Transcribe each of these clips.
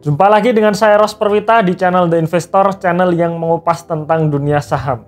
Jumpa lagi dengan saya Ros Perwita di channel The Investor, channel yang mengupas tentang dunia saham.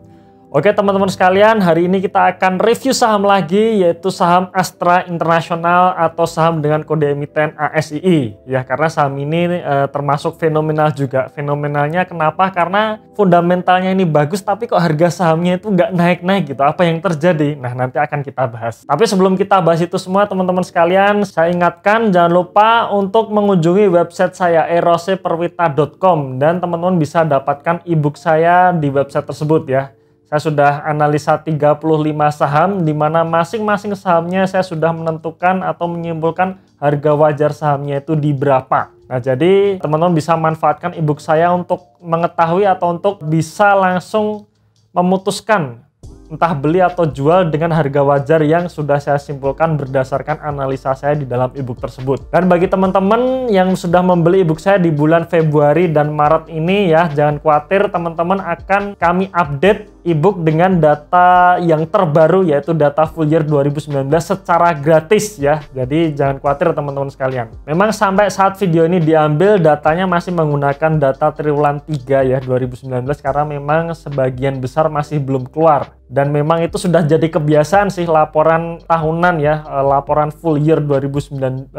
Oke teman-teman sekalian, hari ini kita akan review saham lagi, yaitu saham Astra International atau saham dengan kode emiten ASII. Ya, karena saham ini termasuk fenomenal juga. Fenomenalnya kenapa? Karena fundamentalnya ini bagus, tapi kok harga sahamnya itu nggak naik-naik gitu. Apa yang terjadi? Nah, nanti akan kita bahas. Tapi sebelum kita bahas itu semua, teman-teman sekalian, saya ingatkan jangan lupa untuk mengunjungi website saya eroseperwita.com, dan teman-teman bisa dapatkan ebook saya di website tersebut ya. Saya sudah analisa 35 saham, di mana masing-masing sahamnya saya sudah menentukan atau menyimpulkan harga wajar sahamnya itu di berapa. Nah, jadi teman-teman bisa manfaatkan ebook saya untuk mengetahui atau untuk bisa langsung memutuskan entah beli atau jual dengan harga wajar yang sudah saya simpulkan berdasarkan analisa saya di dalam ebook tersebut. Dan bagi teman-teman yang sudah membeli ebook saya di bulan Februari dan Maret ini ya, jangan khawatir, teman-teman akan kami update ebook dengan data yang terbaru, yaitu data full year 2019 secara gratis ya. Jadi jangan khawatir teman-teman sekalian. Memang sampai saat video ini diambil datanya masih menggunakan data triwulan 3 ya 2019, karena memang sebagian besar masih belum keluar. Dan memang itu sudah jadi kebiasaan sih, laporan tahunan ya, laporan full year 2019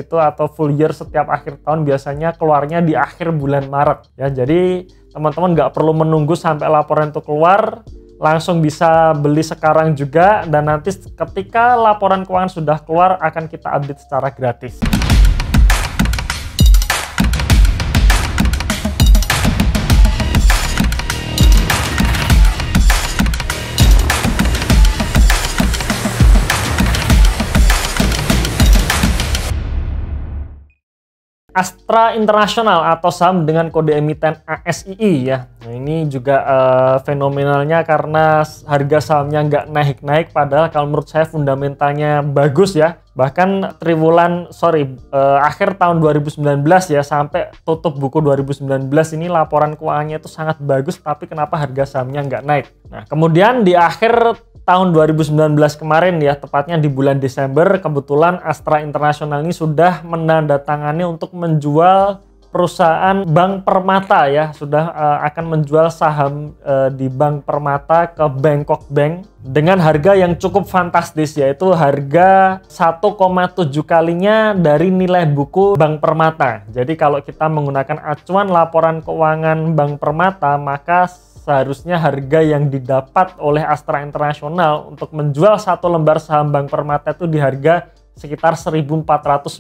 itu atau full year setiap akhir tahun biasanya keluarnya di akhir bulan Maret ya. Jadi teman-teman nggak perlu menunggu sampai laporan itu keluar, langsung bisa beli sekarang juga, dan nanti ketika laporan keuangan sudah keluar akan kita update secara gratis. Astra International atau saham dengan kode emiten ASII ya. Nah, ini juga fenomenalnya karena harga sahamnya nggak naik-naik, padahal kalau menurut saya fundamentalnya bagus ya. Bahkan akhir tahun 2019 ya, sampai tutup buku 2019 ini laporan keuangannya itu sangat bagus, tapi kenapa harga sahamnya nggak naik? Nah, kemudian di akhir tahun 2019 kemarin ya, tepatnya di bulan Desember, kebetulan Astra International ini sudah menandatangani untuk menjual perusahaan Bank Permata ya, sudah akan menjual saham di Bank Permata ke Bangkok Bank dengan harga yang cukup fantastis, yaitu harga 1,7 kalinya dari nilai buku Bank Permata. Jadi kalau kita menggunakan acuan laporan keuangan Bank Permata, maka seharusnya harga yang didapat oleh Astra International untuk menjual satu lembar saham Bank Permata itu di harga sekitar 1.495.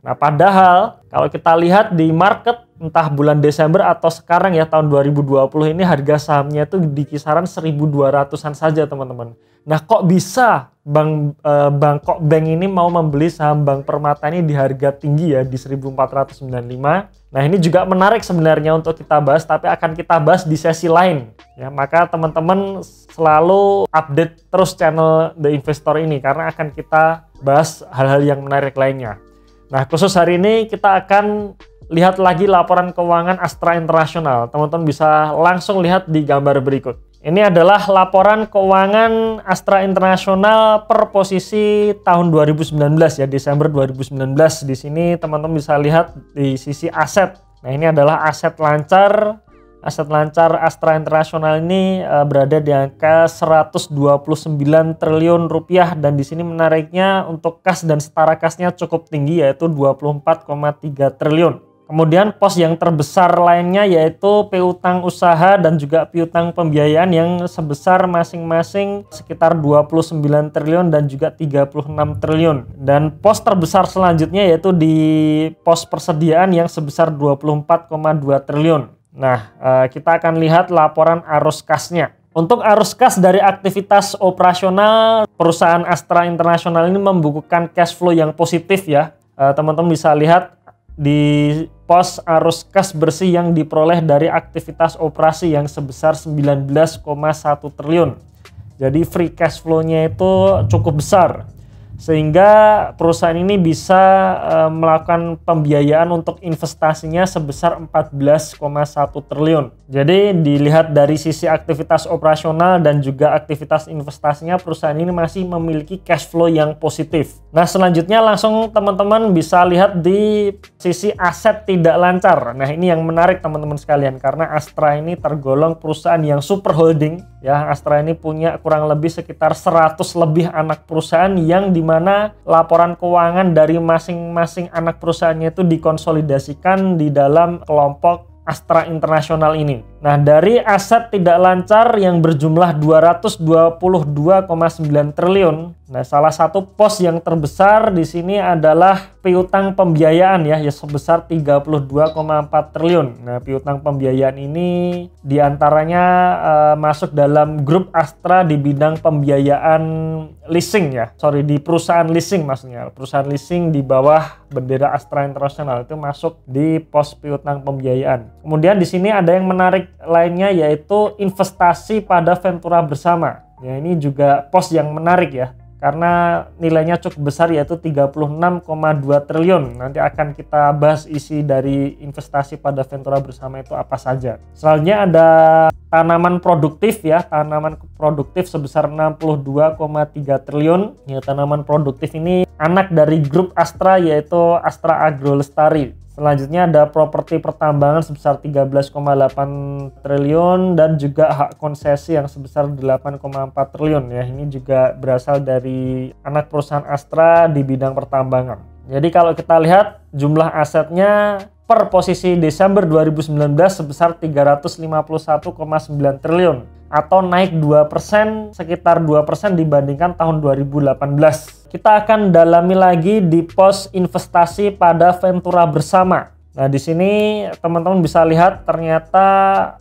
Nah, padahal kalau kita lihat di market entah bulan Desember atau sekarang ya tahun 2020 ini, harga sahamnya itu di kisaran 1.200-an saja teman-teman. Nah, kok bisa Bangkok Bank ini mau membeli saham Bank Permata ini di harga tinggi ya, di 1.495. Nah, ini juga menarik sebenarnya untuk kita bahas, tapi akan kita bahas di sesi lain ya. Maka teman-teman selalu update terus channel The Investor ini, karena akan kita bahas hal-hal yang menarik lainnya. Nah, khusus hari ini kita akan lihat lagi laporan keuangan Astra International. Teman-teman bisa langsung lihat di gambar berikut. Ini adalah laporan keuangan Astra International per posisi tahun 2019 ya, Desember 2019. Di sini teman-teman bisa lihat di sisi aset. Nah, ini adalah aset lancar. Aset lancar Astra International ini berada di angka 129 triliun rupiah, dan di sini menariknya untuk kas dan setara kasnya cukup tinggi, yaitu 24,3 triliun. Kemudian pos yang terbesar lainnya yaitu piutang usaha dan juga piutang pembiayaan yang sebesar masing-masing sekitar 29 triliun dan juga 36 triliun. Dan pos terbesar selanjutnya yaitu di pos persediaan yang sebesar 24,2 triliun. Nah, kita akan lihat laporan arus kasnya. Untuk arus kas dari aktivitas operasional, perusahaan Astra International ini membukukan cash flow yang positif ya. Teman-teman bisa lihat di pos arus kas bersih yang diperoleh dari aktivitas operasi yang sebesar 19,1 triliun. Jadi free cash flow-nya itu cukup besar. sehingga perusahaan ini bisa melakukan pembiayaan untuk investasinya sebesar 14,1 triliun. Jadi dilihat dari sisi aktivitas operasional dan juga aktivitas investasinya, perusahaan ini masih memiliki cash flow yang positif. Nah, selanjutnya langsung teman-teman bisa lihat di sisi aset tidak lancar. Nah, ini yang menarik teman-teman sekalian, karena Astra ini tergolong perusahaan yang super holding. Ya, Astra ini punya kurang lebih sekitar 100 lebih anak perusahaan yang dimana laporan keuangan dari masing-masing anak perusahaannya itu dikonsolidasikan di dalam kelompok Astra International ini. Nah, dari aset tidak lancar yang berjumlah 222,9 triliun. Nah, salah satu pos yang terbesar di sini adalah piutang pembiayaan ya sebesar 32,4 triliun. Nah, piutang pembiayaan ini diantaranya masuk dalam grup Astra di bidang pembiayaan leasing ya. Sorry, di perusahaan leasing maksudnya. Perusahaan leasing di bawah bendera Astra International itu masuk di pos piutang pembiayaan. Kemudian di sini ada yang menarik lainnya, yaitu investasi pada Ventura Bersama. Ya, ini juga pos yang menarik ya, karena nilainya cukup besar, yaitu 36,2 triliun. Nanti akan kita bahas isi dari investasi pada Ventura Bersama itu apa saja. Selanjutnya ada tanaman produktif ya, tanaman produktif sebesar 62,3 triliun. Ya, tanaman produktif ini anak dari grup Astra, yaitu Astra Agro Lestari. Selanjutnya ada properti pertambangan sebesar 13,8 triliun dan juga hak konsesi yang sebesar 8,4 triliun ya. Ini juga berasal dari anak perusahaan Astra di bidang pertambangan. Jadi kalau kita lihat jumlah asetnya per posisi Desember 2019 sebesar 351,9 triliun atau naik 2%, sekitar 2% dibandingkan tahun 2018. Kita akan dalami lagi di pos investasi pada Ventura Bersama. Nah, di sini teman-teman bisa lihat ternyata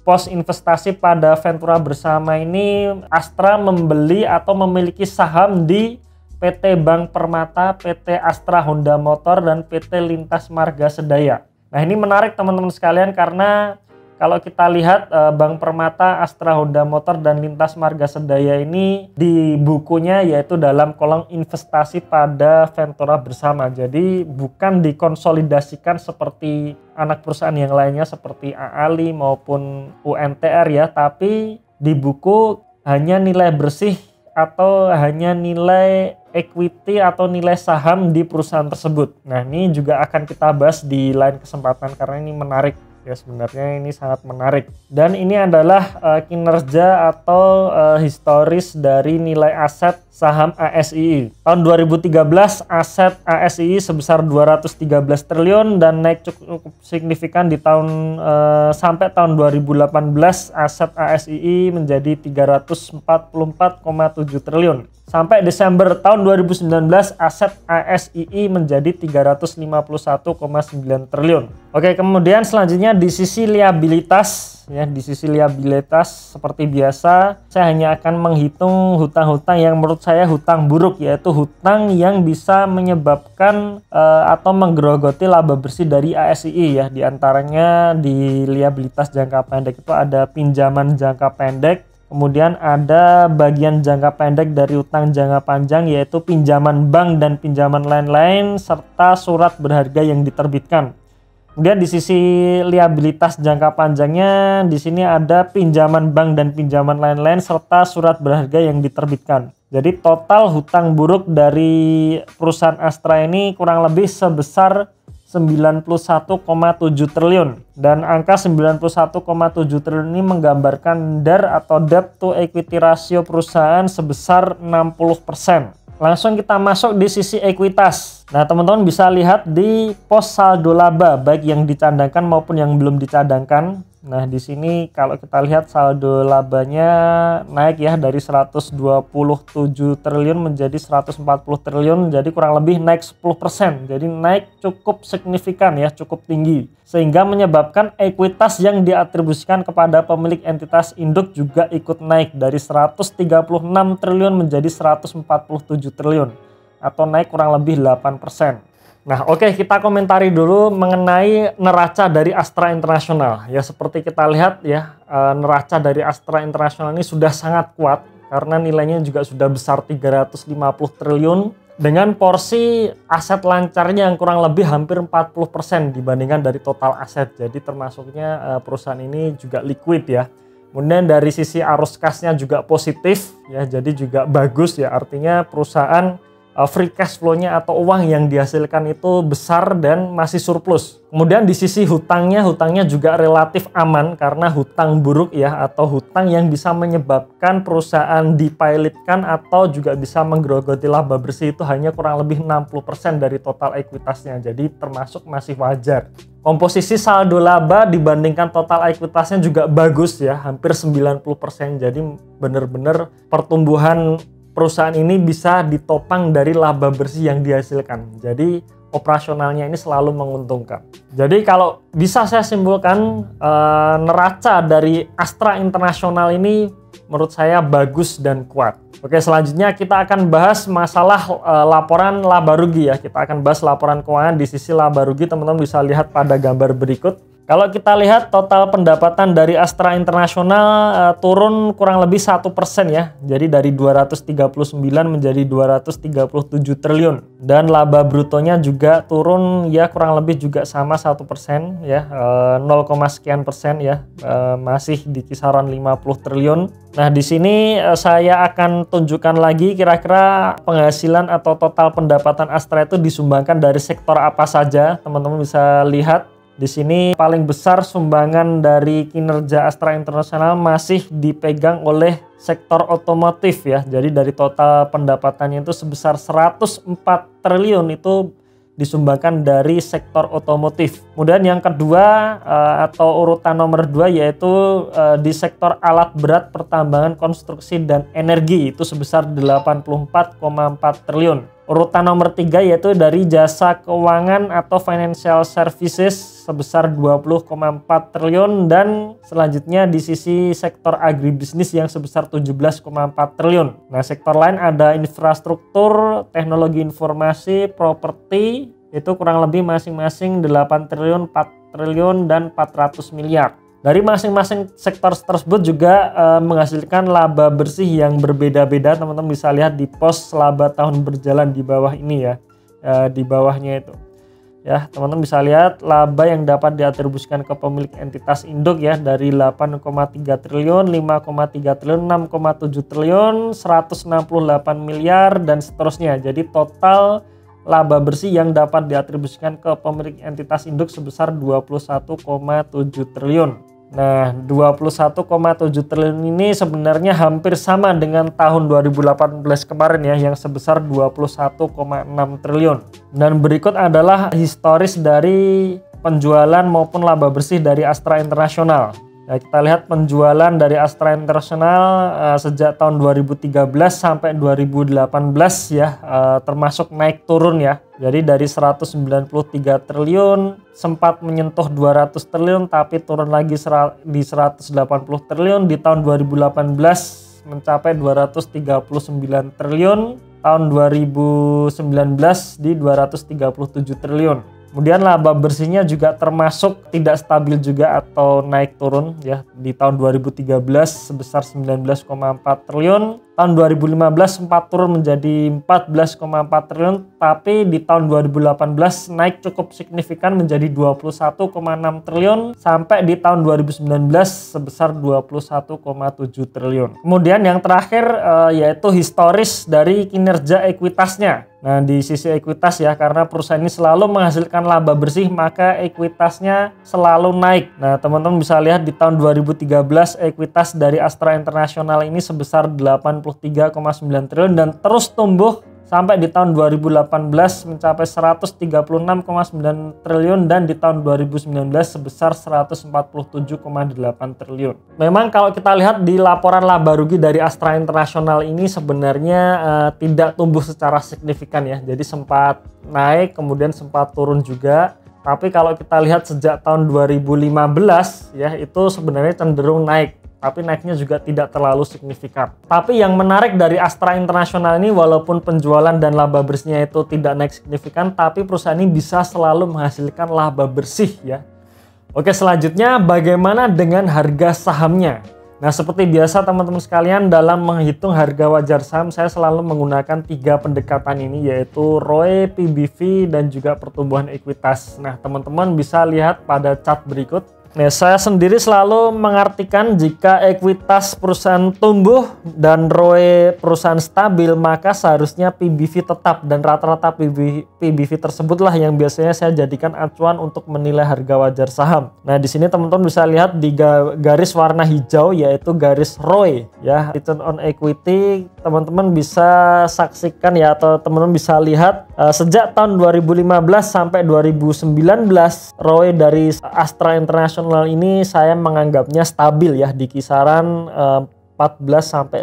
pos investasi pada Ventura Bersama ini Astra membeli atau memiliki saham di PT Bank Permata, PT Astra Honda Motor, dan PT Lintas Marga Sedaya. Nah, ini menarik teman-teman sekalian, karena kalau kita lihat Bank Permata, Astra Honda Motor, dan Lintas Marga Sedaya ini di bukunya yaitu dalam kolom investasi pada Ventura Bersama. Jadi bukan dikonsolidasikan seperti anak perusahaan yang lainnya seperti AALI maupun UNTR ya, tapi di buku hanya nilai bersih atau hanya nilai equity atau nilai saham di perusahaan tersebut. Nah, ini juga akan kita bahas di lain kesempatan karena ini menarik. Ya, sebenarnya ini sangat menarik. Dan ini adalah kinerja atau historis dari nilai aset saham ASII. Tahun 2013 aset ASII sebesar 213 triliun dan naik cukup signifikan di tahun sampai tahun 2018 aset ASII menjadi 344,7 triliun. Sampai Desember tahun 2019 aset ASII menjadi 351,9 triliun. Oke, kemudian selanjutnya di sisi liabilitas ya, di sisi liabilitas seperti biasa saya hanya akan menghitung hutang-hutang yang menurut saya hutang buruk, yaitu hutang yang bisa menyebabkan atau menggerogoti laba bersih dari ASII ya. Di antaranya di liabilitas jangka pendek itu ada pinjaman jangka pendek, kemudian ada bagian jangka pendek dari utang jangka panjang yaitu pinjaman bank dan pinjaman lain-lain serta surat berharga yang diterbitkan. Kemudian di sisi liabilitas jangka panjangnya di sini ada pinjaman bank dan pinjaman lain-lain serta surat berharga yang diterbitkan. Jadi total hutang buruk dari perusahaan Astra ini kurang lebih sebesar 91,7 triliun, dan angka 91,7 triliun ini menggambarkan DER atau debt to equity ratio perusahaan sebesar 60%. Langsung kita masuk di sisi ekuitas. Nah, teman-teman bisa lihat di pos saldo laba baik yang dicadangkan maupun yang belum dicadangkan. Nah, di sini kalau kita lihat saldo labanya naik ya dari 127 triliun menjadi 140 triliun, jadi kurang lebih naik 10%. Jadi naik cukup signifikan ya, cukup tinggi. Sehingga menyebabkan ekuitas yang diatribusikan kepada pemilik entitas induk juga ikut naik dari 136 triliun menjadi 147 triliun atau naik kurang lebih 8%. Nah, oke, kita komentari dulu mengenai neraca dari Astra International. Ya, seperti kita lihat ya, neraca dari Astra International ini sudah sangat kuat karena nilainya juga sudah besar 350 triliun dengan porsi aset lancarnya yang kurang lebih hampir 40% dibandingkan dari total aset. Jadi termasuknya perusahaan ini juga liquid ya. Kemudian dari sisi arus kasnya juga positif ya, jadi juga bagus ya, artinya perusahaan free cash flow-nya atau uang yang dihasilkan itu besar dan masih surplus. Kemudian di sisi hutangnya juga relatif aman karena hutang buruk ya, atau hutang yang bisa menyebabkan perusahaan dipilotkan atau juga bisa menggerogoti laba bersih itu hanya kurang lebih 60% dari total ekuitasnya. Jadi termasuk masih wajar. Komposisi saldo laba dibandingkan total ekuitasnya juga bagus ya, hampir 90%. Jadi benar-benar pertumbuhan perusahaan ini bisa ditopang dari laba bersih yang dihasilkan. Jadi operasionalnya ini selalu menguntungkan. Jadi kalau bisa saya simpulkan, neraca dari Astra International ini menurut saya bagus dan kuat. Oke, selanjutnya kita akan bahas masalah laporan laba rugi ya. Kita akan bahas laporan keuangan. Di sisi laba rugi teman-teman bisa lihat pada gambar berikut. Kalau kita lihat total pendapatan dari Astra International turun kurang lebih 1% ya. Jadi dari 239 menjadi 237 triliun. Dan laba brutonya juga turun ya kurang lebih juga sama 1% ya, 0, sekian persen ya, masih di kisaran 50 triliun. Nah, di sini saya akan tunjukkan lagi kira-kira penghasilan atau total pendapatan Astra itu disumbangkan dari sektor apa saja. Teman-teman bisa lihat. Di sini paling besar sumbangan dari kinerja Astra International masih dipegang oleh sektor otomotif ya. Jadi dari total pendapatannya itu sebesar 104 triliun itu disumbangkan dari sektor otomotif. Kemudian yang kedua atau urutan nomor 2 yaitu di sektor alat berat, pertambangan, konstruksi, dan energi itu sebesar 84,4 triliun. Urutan nomor 3 yaitu dari jasa keuangan atau financial services sebesar 20,4 triliun, dan selanjutnya di sisi sektor agribisnis yang sebesar 17,4 triliun. Nah, sektor lain ada infrastruktur, teknologi informasi, properti itu kurang lebih masing-masing 8 triliun, 4 triliun, dan 400 miliar. Dari masing-masing sektor tersebut juga menghasilkan laba bersih yang berbeda-beda. Teman-teman bisa lihat di pos laba tahun berjalan di bawah ini ya, di bawahnya itu. Ya, teman-teman bisa lihat laba yang dapat diatribusikan ke pemilik entitas induk ya, dari 8,3 triliun, 5,3 triliun, 6,7 triliun, 168 miliar, dan seterusnya. Jadi total laba bersih yang dapat diatribusikan ke pemilik entitas induk sebesar 21,7 triliun. Nah, 21,7 triliun ini sebenarnya hampir sama dengan tahun 2018 kemarin ya, yang sebesar 21,6 triliun. Dan berikut adalah historis dari penjualan maupun laba bersih dari Astra International. Nah, kita lihat penjualan dari Astra International sejak tahun 2013 sampai 2018 ya, termasuk naik turun ya. Jadi dari 193 triliun sempat menyentuh 200 triliun tapi turun lagi di 180 triliun. Di tahun 2018 mencapai 239 triliun, tahun 2019 di 237 triliun. Kemudian laba bersihnya juga termasuk tidak stabil juga atau naik turun ya. Di tahun 2013 sebesar 19,4 triliun, tahun 2015 sempat turun menjadi 14,4 triliun, tapi di tahun 2018 naik cukup signifikan menjadi 21,6 triliun, sampai di tahun 2019 sebesar 21,7 triliun. Kemudian yang terakhir yaitu historis dari kinerja ekuitasnya. Nah, di sisi ekuitas ya, karena perusahaan ini selalu menghasilkan laba bersih, maka ekuitasnya selalu naik. Nah, teman-teman bisa lihat di tahun 2013 ekuitas dari Astra International ini sebesar 83,9 triliun dan terus tumbuh sampai di tahun 2018 mencapai 136,9 triliun, dan di tahun 2019 sebesar 147,8 triliun. Memang kalau kita lihat di laporan laba rugi dari Astra International ini sebenarnya tidak tumbuh secara signifikan ya. Jadi sempat naik kemudian sempat turun juga. Tapi kalau kita lihat sejak tahun 2015 ya, itu sebenarnya cenderung naik. Tapi naiknya juga tidak terlalu signifikan. Tapi yang menarik dari Astra International ini, walaupun penjualan dan laba bersihnya itu tidak naik signifikan, tapi perusahaan ini bisa selalu menghasilkan laba bersih ya. Oke, selanjutnya bagaimana dengan harga sahamnya? Nah, seperti biasa teman-teman sekalian, dalam menghitung harga wajar saham saya selalu menggunakan 3 pendekatan ini, yaitu ROE, PBV, dan juga pertumbuhan ekuitas. Nah, teman-teman bisa lihat pada chart berikut. Nah, saya sendiri selalu mengartikan jika ekuitas perusahaan tumbuh dan ROE perusahaan stabil, maka seharusnya PBV tetap, dan rata-rata PBV tersebutlah yang biasanya saya jadikan acuan untuk menilai harga wajar saham. Nah, di sini teman-teman bisa lihat di garis warna hijau, yaitu garis ROE ya, return on equity. Teman-teman bisa saksikan ya, atau teman-teman bisa lihat sejak tahun 2015 sampai 2019 ROE dari Astra International ini saya menganggapnya stabil ya, di kisaran 14-15%.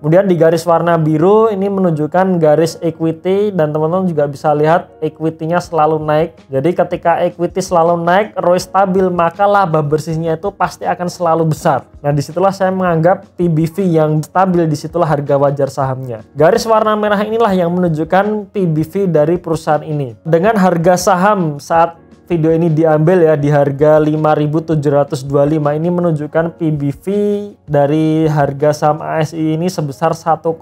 Kemudian di garis warna biru ini menunjukkan garis equity, dan teman-teman juga bisa lihat equity-nya selalu naik. Jadi ketika equity selalu naik, ROE stabil, maka laba bersihnya itu pasti akan selalu besar. Nah, disitulah saya menganggap PBV yang stabil, disitulah harga wajar sahamnya. Garis warna merah inilah yang menunjukkan PBV dari perusahaan ini. Dengan harga saham saat video ini diambil ya di harga 5.725, ini menunjukkan PBV dari harga saham ASI ini sebesar 1,5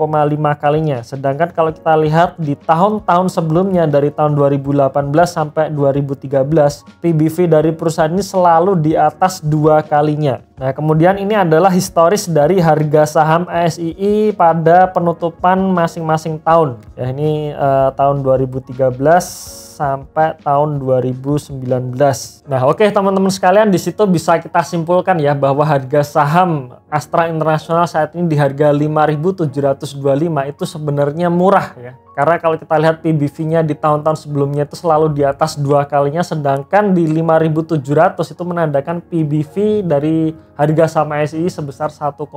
kalinya. Sedangkan kalau kita lihat di tahun-tahun sebelumnya, dari tahun 2018 sampai 2013, PBV dari perusahaan ini selalu di atas 2 kalinya. Nah, kemudian ini adalah historis dari harga saham ASII pada penutupan masing-masing tahun. Ya, ini tahun 2013 sampai tahun 2019. Nah, oke teman-teman sekalian, di situ bisa kita simpulkan ya bahwa harga saham Astra International saat ini di harga 5.725 itu sebenarnya murah ya. Karena kalau kita lihat PBV-nya di tahun-tahun sebelumnya itu selalu di atas 2 kalinya, sedangkan di 5.700 itu menandakan PBV dari harga saham ASI sebesar 1,55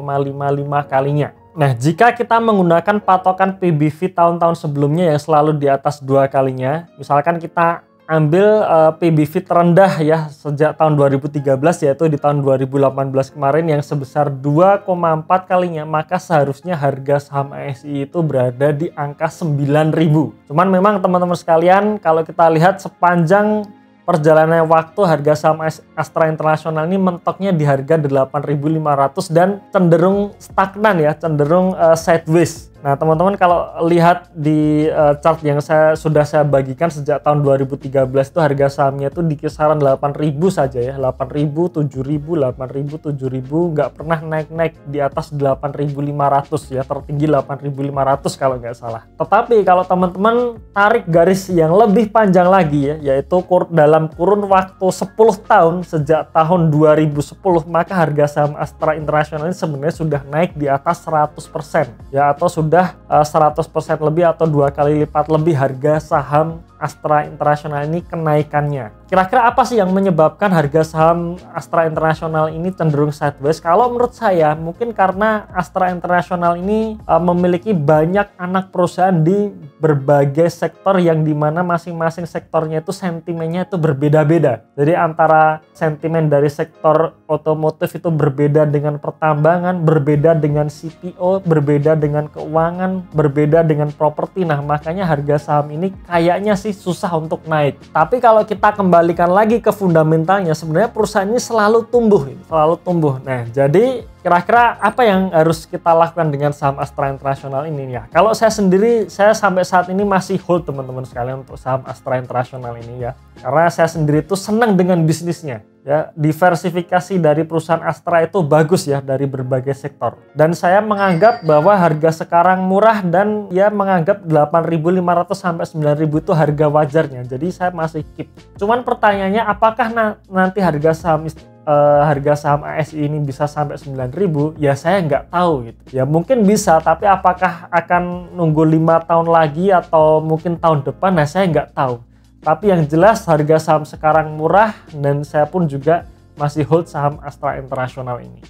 kalinya. Nah, jika kita menggunakan patokan PBV tahun-tahun sebelumnya yang selalu di atas 2 kalinya, misalkan kita ambil PBV terendah ya sejak tahun 2013, yaitu di tahun 2018 kemarin yang sebesar 2,4 kalinya, maka seharusnya harga saham ASI itu berada di angka 9.000. Cuman memang teman-teman sekalian, kalau kita lihat sepanjang perjalanan waktu, harga saham Astra International ini mentoknya di harga 8.500 dan cenderung stagnan ya, cenderung sideways. Nah, teman-teman kalau lihat di chart yang sudah saya bagikan sejak tahun 2013 itu harga sahamnya itu di kisaran 8.000 saja ya, 8.000, 7.000, 8.000, 7.000, nggak pernah naik-naik di atas 8.500 ya, tertinggi 8.500 kalau nggak salah. Tetapi kalau teman-teman tarik garis yang lebih panjang lagi ya, yaitu dalam kurun waktu 10 tahun sejak tahun 2010, maka harga saham Astra International ini sebenarnya sudah naik di atas 100% ya, atau sudah 100% lebih atau 2 kali lipat lebih harga saham Astra International ini kenaikannya. Kira-kira apa sih yang menyebabkan harga saham Astra International ini cenderung sideways? Kalau menurut saya mungkin karena Astra International ini memiliki banyak anak perusahaan di berbagai sektor, yang dimana masing-masing sektornya itu sentimennya itu berbeda-beda. Jadi antara sentimen dari sektor otomotif itu berbeda dengan pertambangan, berbeda dengan CPO, berbeda dengan keuangan, berbeda dengan properti. Nah, makanya harga saham ini kayaknya sih susah untuk naik. Tapi kalau kita kembalikan lagi ke fundamentalnya, sebenarnya perusahaan ini selalu tumbuh. Nah, jadi kira-kira apa yang harus kita lakukan dengan saham Astra International ini ya? Kalau saya sendiri, saya sampai saat ini masih hold teman-teman sekalian untuk saham Astra International ini ya. Karena saya sendiri tuh senang dengan bisnisnya. Ya, diversifikasi dari perusahaan Astra itu bagus ya dari berbagai sektor. Dan saya menganggap bahwa harga sekarang murah, dan ya menganggap 8.500 sampai 9.000 itu harga wajarnya. Jadi saya masih keep. Cuman pertanyaannya, apakah nanti harga saham ASI ini bisa sampai 9.000? Ya saya nggak tahu gitu. Ya mungkin bisa, tapi apakah akan nunggu 5 tahun lagi atau mungkin tahun depan? Nah, saya nggak tahu. Tapi yang jelas harga saham sekarang murah, dan saya pun juga masih hold saham Astra International ini.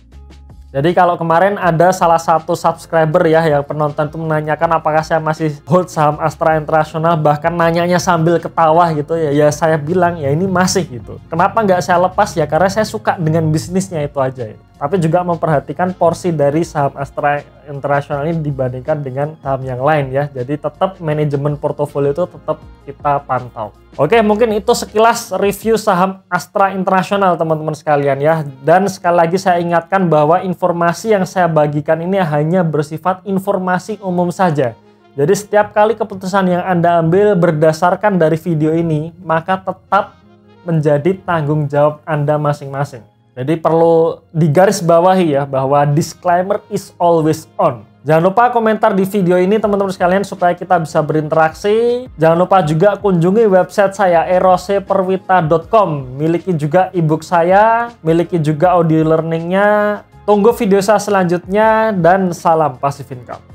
Jadi kalau kemarin ada salah satu subscriber ya yang penonton itu menanyakan apakah saya masih hold saham Astra International, bahkan nanyanya sambil ketawa gitu ya. Ya saya bilang ya ini masih gitu. Kenapa nggak saya lepas ya? Karena saya suka dengan bisnisnya itu aja ya. tapi juga memperhatikan porsi dari saham Astra International ini dibandingkan dengan saham yang lain ya. Jadi tetap manajemen portofolio itu tetap kita pantau. Oke, mungkin itu sekilas review saham Astra International teman-teman sekalian ya. Dan sekali lagi saya ingatkan bahwa informasi yang saya bagikan ini hanya bersifat informasi umum saja. Jadi setiap kali keputusan yang Anda ambil berdasarkan dari video ini, maka tetap menjadi tanggung jawab Anda masing-masing. Jadi perlu digarisbawahi ya bahwa disclaimer is always on. Jangan lupa komentar di video ini teman-teman sekalian supaya kita bisa berinteraksi. Jangan lupa juga kunjungi website saya eroseperwita.com. Miliki juga ebook saya, miliki juga audio learningnya. Tunggu video saya selanjutnya dan salam Passive Income.